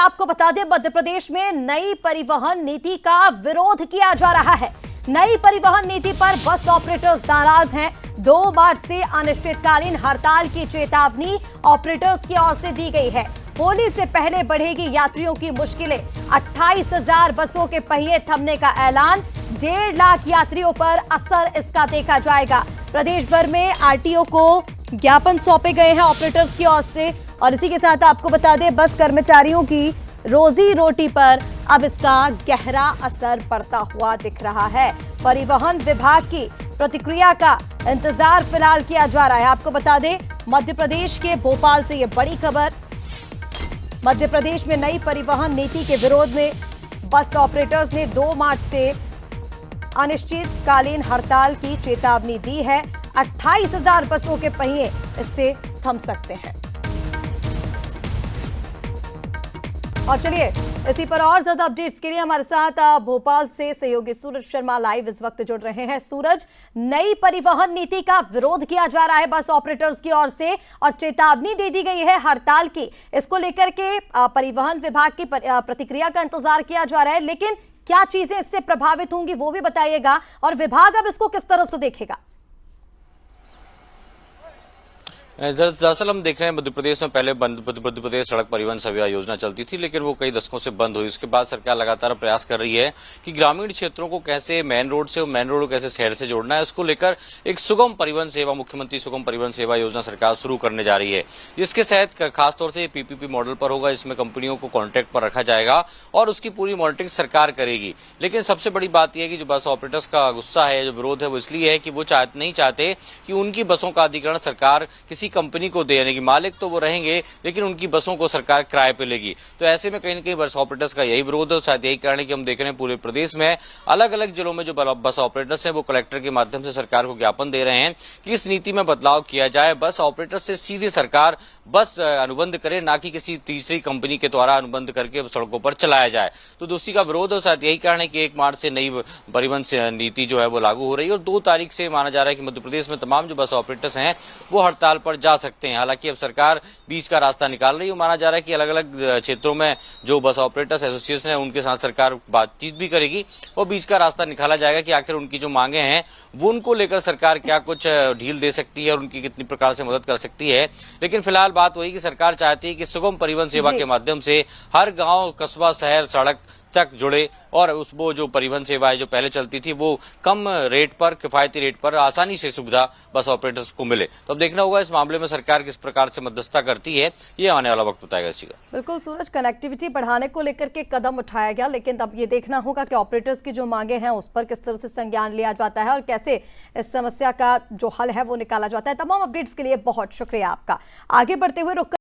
आपको बता दें, मध्य प्रदेश में नई परिवहन नीति का विरोध किया जा रहा है। नई परिवहन नीति पर बस ऑपरेटर्स नाराज हैं। 2 मार्च से अनिश्चितकालीन हड़ताल की चेतावनी ऑपरेटर्स की ओर से दी गई है। होली से पहले बढ़ेगी यात्रियों की मुश्किलें। 28,000 बसों के पहिए थमने का ऐलान। 1.5 लाख यात्रियों पर असर इसका देखा जाएगा। प्रदेश भर में आरटीओ को ज्ञापन सौंपे गए हैं ऑपरेटर्स की ओर से। और इसी के साथ आपको बता दें, बस कर्मचारियों की रोजी रोटी पर अब इसका गहरा असर पड़ता हुआ दिख रहा है। परिवहन विभाग की प्रतिक्रिया का इंतजार फिलहाल किया जा रहा है। आपको बता दें, मध्य प्रदेश के भोपाल से यह बड़ी खबर। मध्य प्रदेश में नई परिवहन नीति के विरोध में बस ऑपरेटर्स ने 2 मार्च से अनिश्चितकालीन हड़ताल की चेतावनी दी है। 28,000 बसों के पहिए इससे थम सकते हैं। और चलिए, इसी पर और ज्यादा अपडेट्स के लिए हमारे साथ भोपाल से सहयोगी सूरज शर्मा लाइव इस वक्त जुड़ रहे हैं। सूरज, नई परिवहन नीति का विरोध किया जा रहा है बस ऑपरेटर्स की ओर से और चेतावनी दे दी गई है हड़ताल की। इसको लेकर के परिवहन विभाग की प्रतिक्रिया का इंतजार किया जा रहा है, लेकिन क्या चीजें इससे प्रभावित होंगी वो भी बताइएगा, और विभाग अब इसको किस तरह से देखेगा? दरअसल हम देख रहे हैं, मध्य प्रदेश में पहले मध्य प्रदेश सड़क परिवहन सेवा योजना चलती थी, लेकिन वो कई दशकों से बंद हुई। उसके बाद सरकार लगातार प्रयास कर रही है कि ग्रामीण क्षेत्रों को कैसे मेन रोड से और मेन रोड को कैसे शहर से जोड़ना है। उसको लेकर एक सुगम परिवहन सेवा, मुख्यमंत्री सुगम परिवहन सेवा योजना सरकार शुरू करने जा रही है। इसके तहत खासतौर से पीपीपी मॉडल पर होगा। इसमें कंपनियों को कॉन्ट्रैक्ट पर रखा जाएगा और उसकी पूरी मॉनिटरिंग सरकार करेगी। लेकिन सबसे बड़ी बात यह है कि जो बस ऑपरेटर्स का गुस्सा है, जो विरोध है, वो इसलिए है कि वो नहीं चाहते कि उनकी बसों का अधिग्रहण सरकार किसी कंपनी को दे। कि मालिक तो वो रहेंगे, लेकिन उनकी बसों को सरकार किराए पे लेगी। तो ऐसे में कहीं न कहीं बस ऑपरेटर्स का यही विरोध है। शायद यही कारण है कि हम देख रहे हैं पूरे प्रदेश में अलग अलग जिलों में जो बस ऑपरेटर्स हैं वो कलेक्टर के माध्यम से सरकार को ज्ञापन दे रहे हैं कि इस नीति में बदलाव किया जाए। बस ऑपरेटर से सीधे सरकार बस अनुबंध करे, ना कि किसी तीसरी कंपनी के द्वारा अनुबंध करके सड़कों पर चलाया जाए। तो दूसरी का विरोध है। शायद यही कारण है कि 1 मार्च से नई परिवहन नीति जो है वो लागू हो रही है और 2 तारीख से माना जा रहा है कि मध्य प्रदेश में तमाम जो बस ऑपरेटर्स हैं वो हड़ताल पर जा सकते हैं। हालांकि अब सरकार बीच का रास्ता निकाल रही है। माना जा रहा है कि अलग अलग क्षेत्रों में जो बस ऑपरेटर्स एसोसिएशन है उनके साथ सरकार बातचीत भी करेगी और बीच का रास्ता निकाला जाएगा कि आखिर उनकी जो मांगे हैं वो उनको लेकर सरकार क्या कुछ ढील दे सकती है और उनकी कितनी प्रकार से मदद कर सकती है। लेकिन फिलहाल बात वही कि सरकार चाहती है कि सुगम परिवहन सेवा के माध्यम से हर गांव, कस्बा, शहर, सड़क तक जुड़े और वो जो परिवहन सेवाएं जो पहले चलती थी वो कम रेट पर, किफायती रेट पर आसानी से सुविधा बस ऑपरेटर्स को मिले। तो अब देखना होगा इस मामले में सरकार किस प्रकार से मध्यस्थता करती है, ये आने वाला वक्त बताएगा। बिल्कुल सूरज, कनेक्टिविटी बढ़ाने को लेकर के कदम उठाया गया, लेकिन अब ये देखना होगा कि ऑपरेटर्स की जो मांगे हैं उस पर किस तरह से संज्ञान लिया जाता है और कैसे इस समस्या का जो हल है वो निकाला जाता है। तमाम अपडेट्स के लिए बहुत शुक्रिया आपका। आगे बढ़ते हुए